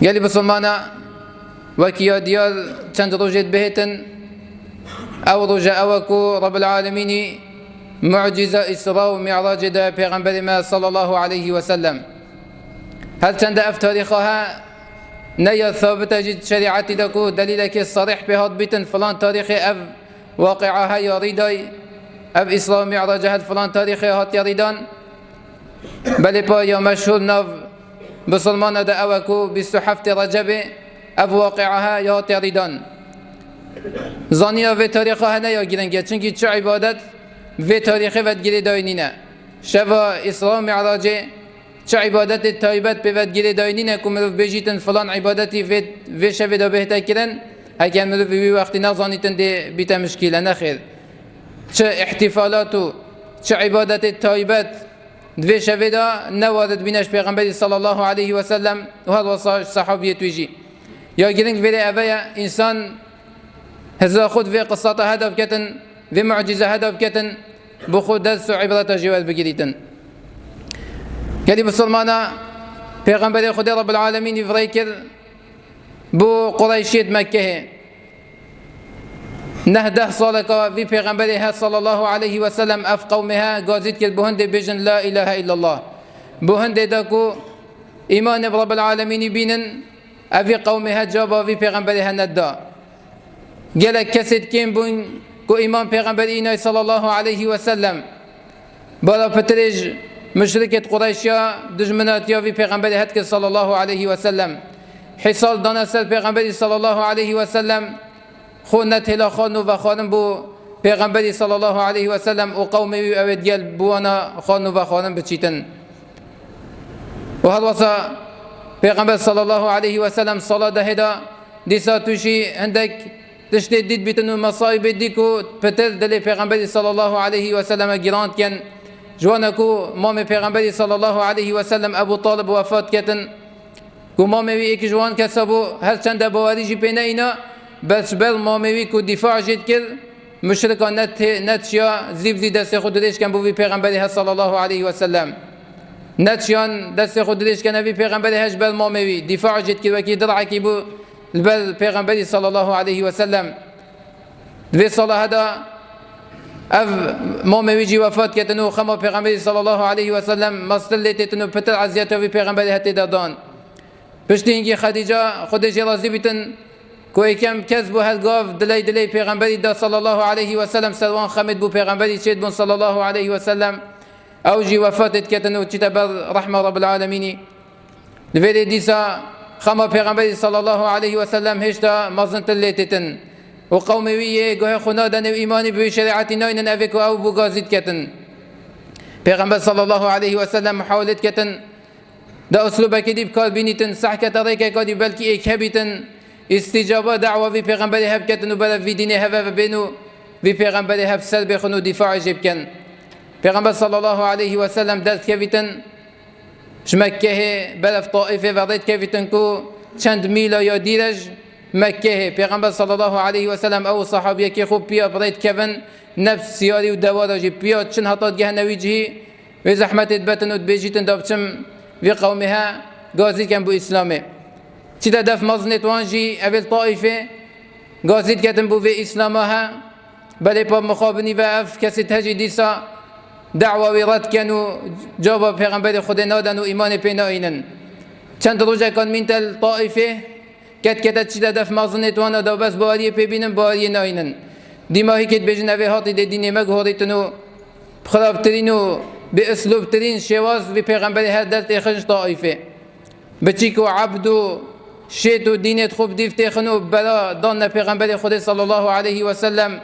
قال بسلمانا وكيا ديال چند روجت بهتن او رجاء وكو رب العالمين معجزة إسراء ومعراج دا پیغمبر ما صلى الله عليه وسلم. هل چند اف تاريخها نيا ثابتة جد شريعتي دكو دليلك الصريح بهاد بيتن فلان تاريخ اف واقعها يريداي اف إسراء ومعراجها فلان تاريخ هات يريدان بل با يا مشهور ناف بسلمان دا اوكو بستحفت رجب اف واقعها يهات يريدان زانيا في تاريخها نيا گرنگه چونكي چه عبادت في تاريخ ودگیری داینینه شوا إسراء معراجه چه عبادت تایبت به ودگیری داینینه که مروف بجیتن فلان عبادتی في شوه دا بهتا کرن هکن مروف وی وقتی نزانیتن دی بیتا مشکیله نخیر چه احتفالاتو چه عبادت تایبت في شوه دا نوارد بینش پیغمبر صلی الله علیه وسلم و هر وصاش صحابیت ویجی یا گرنگ ویره اوه انسان هزا خود في قصة هدف كتن في معجزة هدف كتن بخود درس وعبرة جوال بقريتن قال بسلمانا پیغمبر خدا رب العالمين يفريكر بو قريشيت مكة نهده صالك في پیغمبرها صلى الله عليه وسلم اف قومها قازيت كر بهند بجن لا إله إلا الله بهند داكو إيمان برب العالمين بينن أفي قومها جابا في پیغمبرها ندا قال كسد كين بون كو إمام پیغمبر إناي صلى الله عليه وسلم بالا فترج مشركة قريشيا دجمنات يا في پیغمبر هتك صلى الله عليه وسلم حصال دانا سر پیغمبر صلى الله عليه وسلم خونت هلا خانو و خانم بو پیغمبر صلى الله عليه وسلم و قومي اوید گل بوانا خانو و خانم بچیتن و هل وصا پیغمبر صلى الله عليه وسلم صلاة دهدا دیسا توشی هندک تشتي ديد بيتنو مصايب ديكو بتر دلي پیغمبر صلى الله عليه وسلم جراند كان جوانكو مام پیغمبر صلى الله عليه وسلم ابو طالب وفات كتن كو ماموي اك جوان كسبو هر چند بواري جي بينينا بس بل ماموي كو دفاع جد كل مشركان نتشيا زيب زي دست خود دلش كان بو في پیغمبر صلى الله عليه وسلم نتشيان دست خود دلش كان في پیغمبر هج بل ماموي دفاع جد كل وكي درعكي بو البل پیغمبر صلى الله عليه وسلم في صلاة هذا اف ماموي جي وفات كتنو خما پیغمبر صلى الله عليه وسلم مستلتتنو پتر عزيته في پیغمبر هتي دادان پشتینگی خدیجه خودش راضی بیتن کوی کم کس بو هلگاف دلی پیغمبری دا صلی الله علیه و سلم سروان خمد بو پیغمبری چید بون صلی الله علیه و سلم او جی وفاتت کتن و چیتا بر رحمه رب العالمینی لفیده دیسا خما پیغمبری صلی الله علیه و سلم هشتا مزن تلیتتن و قومویه گوه خنادن و ایمانی بوی شریعتی ناینن اوکو او بو گازید کتن پیغمبر صلی الله علیه و سلم محاولت کتن دا اسلوبه که دیب کار بینیتن صح که طریقه که دی بلکی ایک هبیتن استجابه دعوه وی پیغمبری هب کتن و بلا وی دینه هوا و بینو وی پیغمبری هب سر بخون و دفاع جب کن پیغمبر صلی الله علیه و سلم درد کبیتن شمکه بلا في طائفه و رید کبیتن کو چند میلا یا دیرج مکه پیغمبر صلی الله علیه و سلم او صحابیه که خوب بیا برید کبن نفس سیاری و دوارا جی بیا چند حطات گه نویجهی و زحمتت بتن و بیجیتن دابچم في قومها قازيد كان بو إسلامي تيدا دف مزنت وانجي أول طائفة قازيد كان بو في إسلامها بلي باب مخابني وأف كسي تهجي ديسا دعوة ورد كانوا جابا پیغمبر خود نادن و إيمان بينائنن چند روجه كان من تل طائفة كت تيدا دف مزنت وانا دا بس باريه ببينن باريه ناينن ديماهي كت بجن أوي هاتي دي ديني مگهوريتنو خرابترينو بأسلوب ترين شواز بپیغمبر هر در تخنش طائفه بچیکو عبدو شیتو دینت خوب دیف تخنو بلا دان پیغمبر خود صلی الله علیه و سلم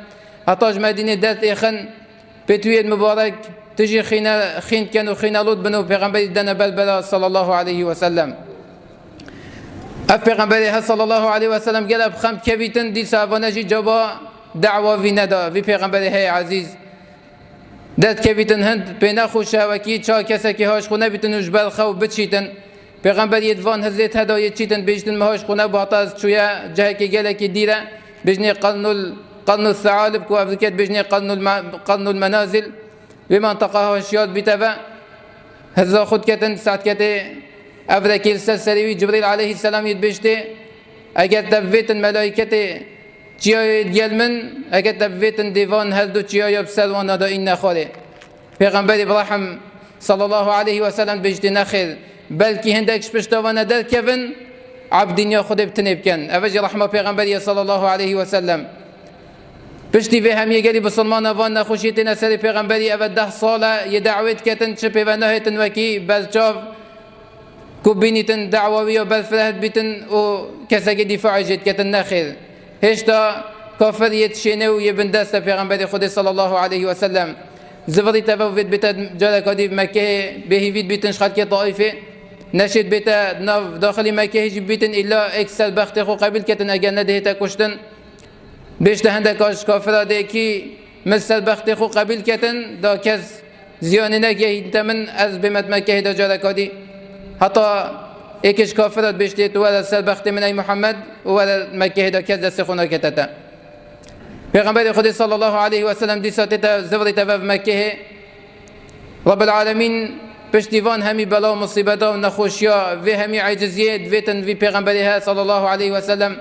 هتاج مدینه در تخن بتوید مبارک تجي خين كانوا خينالود بنو پیغمبر دنا بلا صلى الله عليه وسلم اف پیغمبر صلى الله عليه وسلم قال بخم كبيتن دي سابونجي جبا دعوه في ندا في پیغمبر هي عزيز داد كبيتن هند بين خوشا وكي چا کسا که هاش خونه بیتن جبل خو بچیتن پیغمبر یدوان حضرت هدایت چیتن بیشتن مهاش خونه باطاز چویا جه که گله که دیره بجنی قرن الثعالب كو افريكات بجني قرن المنازل بمنطقة هاشيات بتبع هذا خد كتن ساعت كتة افذكي السلسلوي جبريل عليه السلام يدبشتي اگر دفيت الملائكة چیا گل من اگر دفيت ديوان هر دو چیا يب سلوان دا این نخوره پیغمبر ابراهیم صلى الله عليه وسلم بجتي نخير بلكي هندكش پشتوانه در كفن عبدين يا خود بتنب كان اوجي رحمه پیغمبر صلى الله عليه وسلم پشتی به هم یگری بسلمان وان نخوشیت نسر پیغمبری اول 10 ساله یه دعوت کتن چه پیونهتن وکی بلچاف کو بینیتن دعوی و بلفرهت بیتن و کسا که دفاع جد کتن نخیر هشتا کافر یتشینه و یه بندست پیغمبری خود صلی الله علیه و سلم زفری تفوت بیتا جالک هدی مکه بهیوید بیتن شخد که طائفه نشد بیتا داخل مکه هجی بیتن الا اکسل بخت خو قبل کتن اگر نده تا کشتن بیشتر هندکاش کافر ده کی مثل بخت خو قبل کتن دا کس زیان نگه تمن از بمت مکه دا جالکادی حتی ایکش کافرات بیشتر تو ولا سر بخت من ای محمد ولا مکه دا کس دست خونه کتتا پیغمبر خدا صلی الله علیه و سلم دی ساعت زوری تا مکه رب العالمین پشتیوان همی بلا و مصیبت و نخوشیا و همی عجزیت ویتن وی پیغمبرها صلی الله علیه و سلم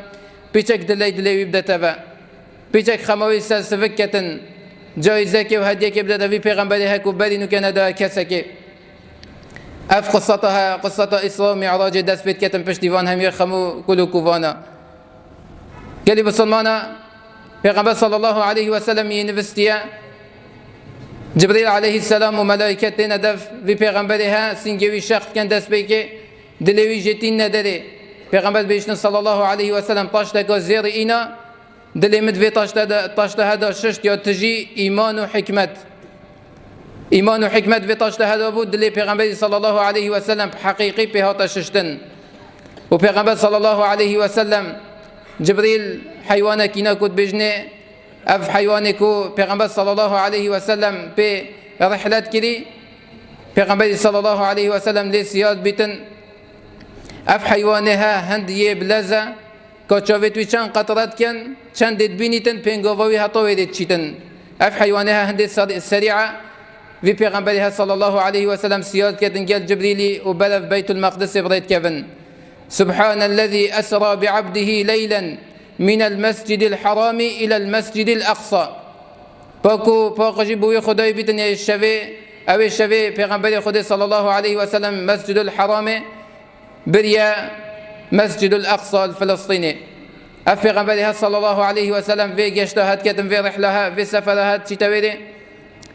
پیچک دلی بدتا پیچک خماوی سر سفکتن جایزه که و هدیه که بدتا وی پیغمبرها کو بدینو که ندا کسا که اف قصة اسراء معراج دست بيت كتم پشتیوان همی خمو کلو کووانا کلی بسلمانا پیغمبر صلی الله علیه و سلم ينفستيا جبريل عليه السلام و ملائكت ندف في پیغمبرها سنجوي شخص كان دست بيكي دلوي جتين ندري پیغمبر بيشن صلى الله عليه وسلم طاشتا زير اينا دلي مد في طاشتا هذا ششت يا تجي ايمان و حكمت ایمان و حکمت و تاشته هذا بود دلی پیغمبر صلی الله علیه و سلم حقیقی به هات ششتن و پیغمبر صلی الله علیه و سلم جبريل حيوانه كينا كود بجنه اف حيوانه كو پیغمبر صلی الله علیه و سلم به رحلات کری پیغمبر صلی الله علیه و سلم لی سیاد بیتن اف حيوانه ها هند یه بلزه کاچاوی توی چند قطرات کن چند دید بینیتن پنگاوی حتا ویدید چیتن اف حيوانه ها هند سریعه في پیغمبرها صلى الله عليه وسلم سياد كدن قال جبريلي وبلغ بيت المقدس بريت كفن سبحان الذي أسرى بعبده ليلا من المسجد الحرام إلى المسجد الأقصى باقو جيبوي خداي بيتن يا الشفي أو الشفي پیغمبر خدا صلى الله عليه وسلم مسجد الحرام بريا مسجد الأقصى الفلسطيني أف پیغمبرها صلى الله عليه وسلم في جشتهات كدن في رحلها في سفرها تشتويري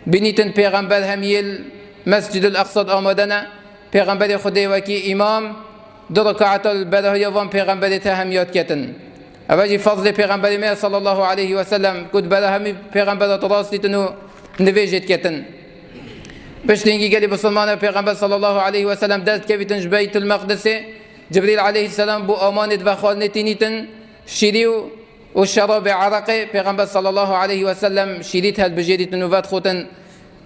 بنيتن پیغمبر همیل مسجد الاقصى آمدنا پیغمبر خدا وکی امام دو رکعت البره یوان پیغمبر ته همیات کتن اوجی فضل پیغمبر ما صلی الله علیه و سلم کد بره همی پیغمبر تراستیتنو نویجت کتن پشتینگی گلی بسلمان پیغمبر صلی الله علیه و سلم دست کبیتن بیت المقدس جبريل عليه السلام بو امانت و خالنتینیتن شیریو و شراب عرقه پیغمبر صلی الله علیه و سلم شیریت هل بجیریت نوفات خوتن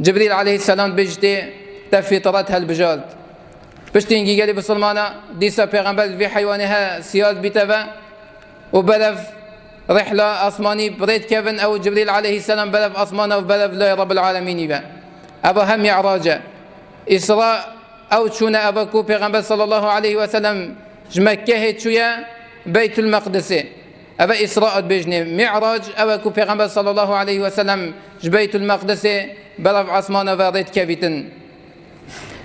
جبريل عليه السلام بجته تفطرت هل بجالت بشتینگی گلی بسلمانا دیسا پیغمبر في حيوانها سياد بتبا وبلف رحلة أصماني بريد كيفن أو جبريل عليه السلام بلف أصمانه وبلف لا رب العالمين با أبا هم يعراجة إسراء أو تشونا أباكو پیغمبر صلى الله عليه وسلم جمكه شوية بيت المقدس أبا إسراء بجنة معراج أباكو پیغمبر صلى الله عليه وسلم بيت المقدس بلف أصمانه وريد كيفتن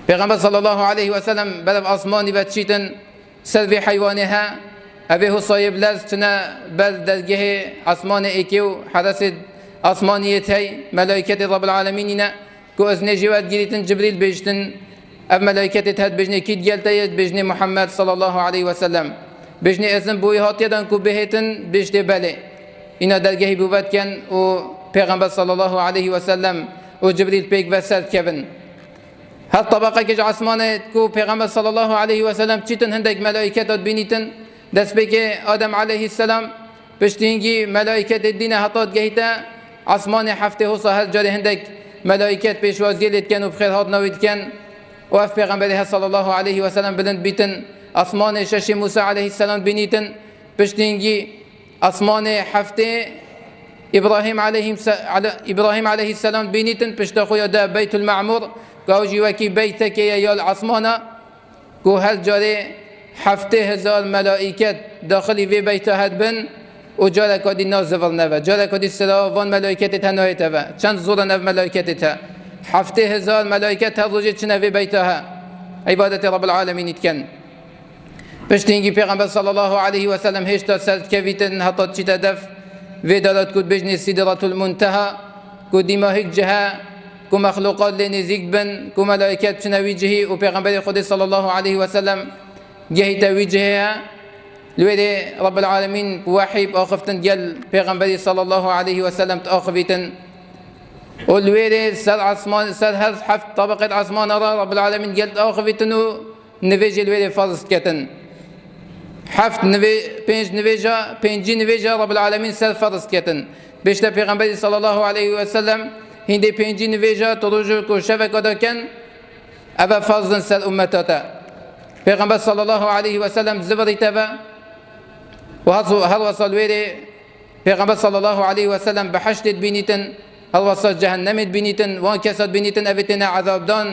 پیغمبر صلى الله عليه وسلم بلف أصماني بتشيتن سلفي حيوانها أبيه صايب لازتنا بل درجه أصمان إيكيو حدث أصمانية هاي ملائكة رب العالمين كو أزني جواد جريتن جبريل بيجتن أب ملائكة هاد بجني كيد جلتايت بجني محمد صلى الله عليه وسلم بجني أزن بوي هاتيدان كو بهتن بجتي بالي إنا درجه بوات كان و پیغمبر صلى الله عليه وسلم و جبريل بيك وسد كفن هل طبقه كج عثمانه كو پیغمبر صلى الله عليه وسلم چيتن هندك ملائكه داد بينيتن دست بگه آدم علیه السلام پشتینگی ملائکت الدین هطاد گهیتا عثمان هفته و هر جاره هندک ملائکت پیشوازی لید کن و بخیر هات نوید کن و اف پیغمبره صلی الله علیه و سلم بلند بیتن عثمان شش موسی علیه السلام بینیتن پشتینگی عثمان هفته ابراهیم علیه السلام بینیتن پشت خویا دا بیت المعمور گاوجی وکی بیتک یا العثمانه کو هر جاره 7,000 ملائکت داخلی وی بیت هد بن و جاره کدی نازور نوه جاره کدی سراوان ملائکت تنهایت و چند زور نو ملائکت تا 7,000 ملائکت هر روزی چنه وی بیت ها عبادت رب العالمین اتکن پشتینگی پیغمبر صلی الله علیه و سلم هشتا سرد کویتن حتی چی تدف وی دارد کد بجنی سدرة المنتهى کد دیماهک جهه کو مخلوقات لنزیک بن کو ملائکت چنوی جهی و پیغمبر خود صلی الله علیه و سلم جهی توی جهه لویده رب العالمین وحی آخفتن جل پیغمبر صلی الله علیه و سلم تآخفتن ولويري سر عثمان سر هر حفت طبقة عثمان رب العالمين قلت آخفتنو نويج الويري فرض كتن حفت بينج نويجا بينجي نويجا رب العالمين سر فرض كتن بيشتا پیغمبر صلى الله عليه وسلم هندي بينجي نويجا تروجو كو شفك دا كان أبا فرض سر أمتاتا پیغمبر صلى الله عليه وسلم زبري تبا وهل وصل ويري پیغمبر صلى الله عليه وسلم بحشت بينيتن هل وصل جهنم بنيتن وان كسد بنيتن أبتنا عذاب دان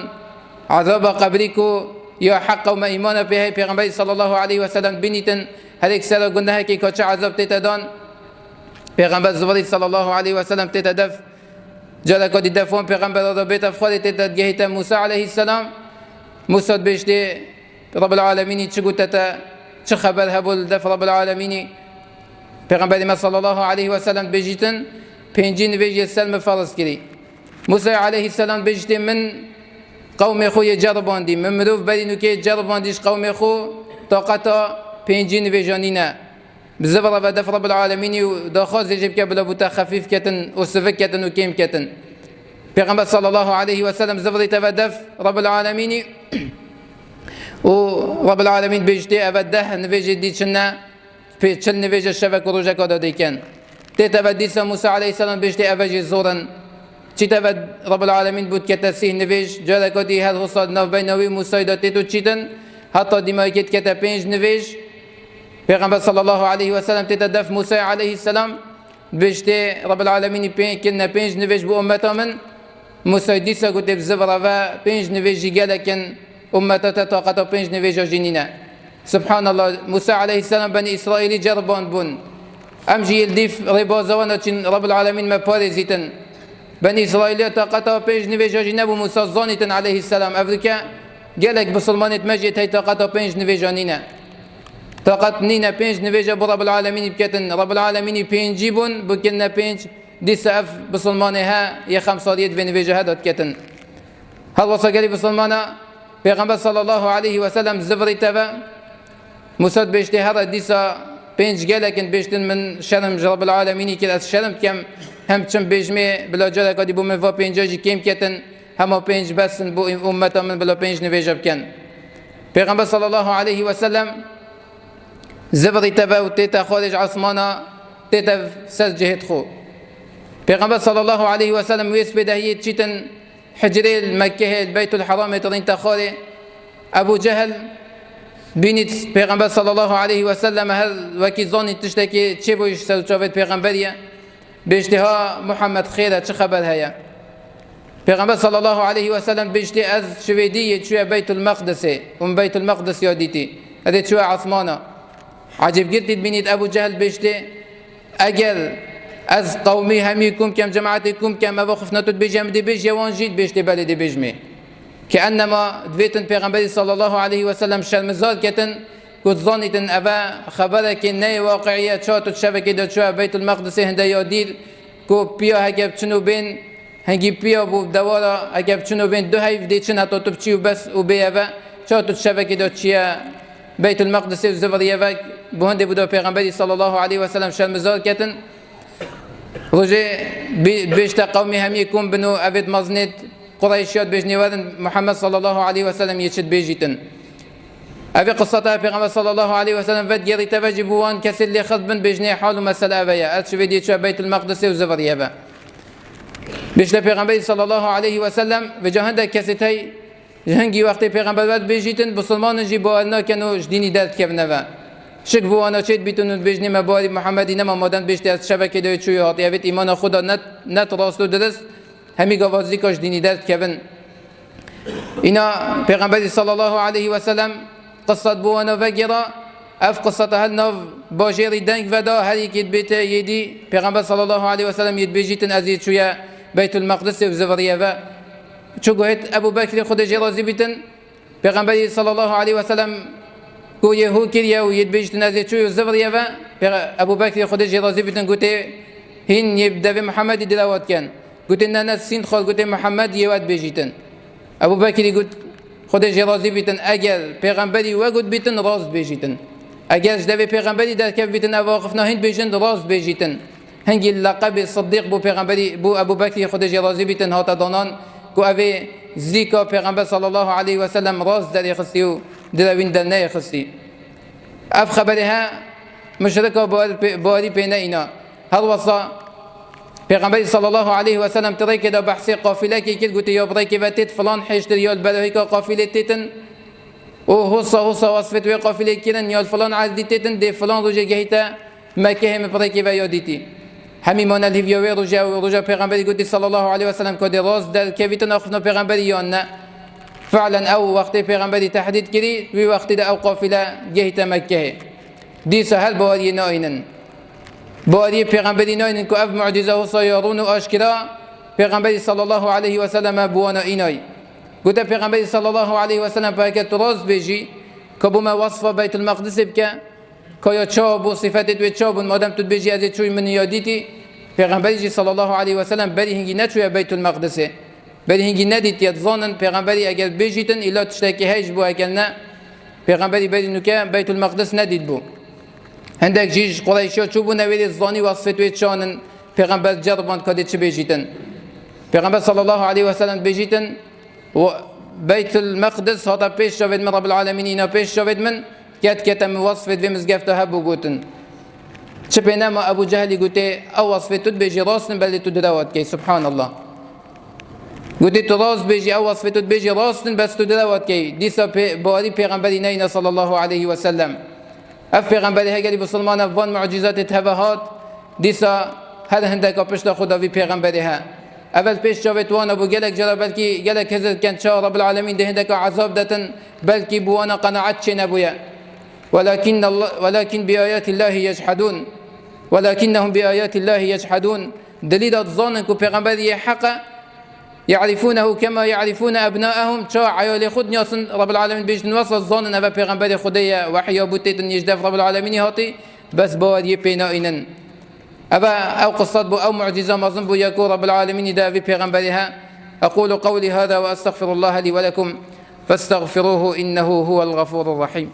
عذاب قبريكو يا حق وما إيمان به پیغمبر صلى الله عليه وسلم بنيتن هذيك سر قلنا كي كوتش عذاب تتدان پیغمبر زبري صلى الله عليه وسلم تتدف جل كود دفون پیغمبر ربيت أفخار تتجهت موسى عليه السلام موسى بيشتي رب العالمين تشقو تتا خبر هبول دف رب العالمين پیغمبر صلى الله عليه وسلم بيجيتن پنجین ویژه سلم فرض کری موسی علیه السلام بجته من قوم خوی جرباندی من مروف برینو که جرباندیش قوم خو طاقتا پنجین ویژانینا بزبر و دف رب العالمین و داخل زجب که بلا بوتا خفیف کتن و سفک کتن و کم کتن پیغمبر صلی الله علیه و سلم زبر و دف رب العالمین و رب العالمین بجته اوده نویجه دی چنه چل نویجه شبک و روژه کادا دیکن تتبديس موسى عليه السلام بيجتي أفجي زورا تتبد رب العالمين بود كتسيه نفيج جالكودي هل وصل نو بينوي موسى داتيتو تشيتن حتى ديما يكت كتا بينج نفيج پیغمبر صلى الله عليه وسلم تتدف موسى عليه السلام بيجتي رب العالمين كنا بينج نفيج بو أمتا من موسى ديسا قد بزبرا و بينج نفيج جالكن أمتا تطاقتا بينج نفيج جنينا سبحان الله موسى عليه السلام بني إسرائيل جربان بون أمجي يلديف ربا زوانا رب العالمين ما بارزيتن بني إسرائيل طاقتا بينج نفيجا جنبو موسى زانيتن عليه السلام أفريكا قالك بسلمانة مجد هاي طاقتا بينج نفيجا نينا طاقت نينا بينج نفيجا برب العالمين بكتن رب العالمين بينجيبون بكنا بينج ديسا أف بسلمانة ها يا 5 صاليت في نفيجا هذا كتن هل وصل قالي بسلمانة پیغمبر صلى الله عليه وسلم زفري تبا موسى بيشتي هذا ديسا بينج جالكن بيشتن من شرم رب العالمين كده شرم كم هم تشم بيجمي بلا جالك دي بو مفا بينجاجي كم كتن هما بينج بس بو أمتا من بلا بينج نفيجب كان پیغمبر صلى الله عليه وسلم زبري تبا وتيتا خارج عثمانا تيتا سر جهد خو پیغمبر صلى الله عليه وسلم ويس بدهية تشيتن حجري المكة البيت الحرام ترين تخاري أبو جهل بینید پیغمبر صلی الله علیه و سلم هر وکی زانی تشتکی چه بویش سرچاوت پیغمبریه بیشتها محمد خیره چه خبر هیا پیغمبر صلی الله علیه و سلم بیشتی از شویدیه چوی بیت المقدسه اون بیت المقدس یادیتی ادی چوی عثمانه عجیب گرتید بینید ابو جهل بیشتی اگر از قومی همیکم کم جماعتکم کم وقفنتو بجم دی بیج یوان جید بیشتی بلی دی بیجمی كأنما دويتن پیغمبر صلى الله عليه وسلم شرمزار كتن قد ظنيتن أبا خبرك ني واقعية شاتو تشبكي دو شوى بيت المقدس هنده ياديل كو بيا هكب چنو بين هنگي بيا بو دوارا هكب چنو بين دو هيف دي چن حتى تبچيو بس و بيا شاتو تشبكي دو چيا بيت المقدس وزفرية بهنده بدو پیغمبر صلى الله عليه وسلم شرمزار كتن رجي بيشتا قومي هم يكون بنو أبد مزنت قريشيات بجنوادن محمد صلى الله عليه وسلم يشد بيجيتن أبي قصتها في صلى الله عليه وسلم فد يري تفجبوان كسر اللي خذ بن بجني حال مسألة أبيا أتشوف دي شو بيت المقدس وزفر يبا بيشلا في صلى الله عليه وسلم بجهنده كسيتي جهنجي وقت پیغمبر ود بيجيتن بسلمان جيبوالنا كانوا جديني دارت كبنوا شك بوانا شد بيتونو بجني مباري محمد إنما مادن بيشتي از شبكة دوي شو يهاتي أبيت إيمان خدا نت راستو درس همی گوازی کاش دینی درد کبن اینا پیغمبر صلی الله علیه و سلم قصة بوانا وغيرا اف قصة هل نوف باجيري دنگ ودا هل يكيد بيت يدي پیغمبر صلى الله عليه وسلم يتبجيتن ازيد شوية بيت المقدس وزفرية و چو گوهت ابو بكر خود جرازي بيتن پیغمبر صلى الله عليه وسلم کو يهو كريا ويتبجيتن ازيد شوية وزفرية و ابو بكر خود جرازي بيتن قوتي هن يبدأ محمد دلوات كان قلت إن أنا سين خال قلت محمد يواد بيجيتن أبو بكر قلت خود جرازي بيتن أجل پیغمبري وقت بيتن راز بيجيتن أجل جدبي پیغمبري در كيف بيتن أواقفنا هند بيجن راز بيجيتن هنجي اللقب الصديق بو پیغمبري بو أبو بكر خود جرازي بيتن هاتا دانان كو أبي زيكا پیغمبر صلى الله عليه وسلم راز در يخستيو دلوين دلنا يخستي أف خبرها مشركة بواري بينا إنا هل وصا پیغمبر صلى الله عليه وسلم ترى كده بحثي قافله كي كده قلت يا بريك بتت فلان حيش ريال بلوهيك قافله تتن وهصا وصفت وي قافله كيرن يا فلان عدد تتن دي فلان رجع جهتا مكه هم بريك وياديتي همي من الهيفيا رجع پیغمبر قلت صلى الله عليه وسلم كده راز در كيفيتن اخنا پیغمبر يانا فعلا او وقت پیغمبر تحديد كري في وقت ده او قافله جهتا مكه دي سهل بواري ناينن باري پیغمبری ناین که اف معجزه و سیارون و آشکرا پیغمبری صلی الله علیه و سلم بوانا اینای گوته پیغمبری صلی الله علیه و سلم پاکت راز بيجي كبو ما وصف بيت المقدس بك كيا تشاب وصفات و تشاب مادام تد بيجي از چوي من ياديتي پیغمبری صلی الله علیه و سلم بری هنگی نچوي بيت المقدس بری هنگی ندیت یظنن پیغمبری اگر بيجيتن الا تشتكي هيج بو اكلنا پیغمبری بری نوكا بيت المقدس ندید بو هندك جيش قريشا تشوفوا نويل الظاني وصفت ويتشانن پیغمبر جربان كده چه بيجيتن پیغمبر صلى الله عليه وسلم بيجيتن وبيت المقدس هذا بيش شوفت من رب العالمين إنا بيش شوفت من كتم وصفت ومزقفتها بوجوتن چه بينما أبو جهل قلت أو وصفت بيجي راسن بل تدروات كي سبحان الله قلت تراس بيجي أو وصفت بيجي راسن بس تدروات كي ديسا باري پیغمبر نينا صلى الله عليه وسلم اف پیغمبری هگری بسلمان افوان معجزات تهوهات دیسا هر هندک پشت خدا وی پیغمبری ها اول پیش جاوت وانا بو گلک جرا بلکی گلک هزت کن شاء رب العالمین ده هندک عذاب دتن بلکی بوانا قناعت چه نبویا ولكن بآيات الله يجحدون ولكنهم بآيات الله يجحدون دليل الظن كو پیغمبری حقا يعرفونه كما يعرفون أبناءهم شاء عيال خود نياسن رب العالمين بيجن وصل الظن أبا پیغمبر خدية وحيا بوتيتن يجدف رب العالمين هاتي بس بوادي بينائنن أبا أو قصات بو أو معجزة مظن بو يكو رب العالمين دا في پیغمبرها أقول قولي هذا وأستغفر الله لي ولكم فاستغفروه إنه هو الغفور الرحيم.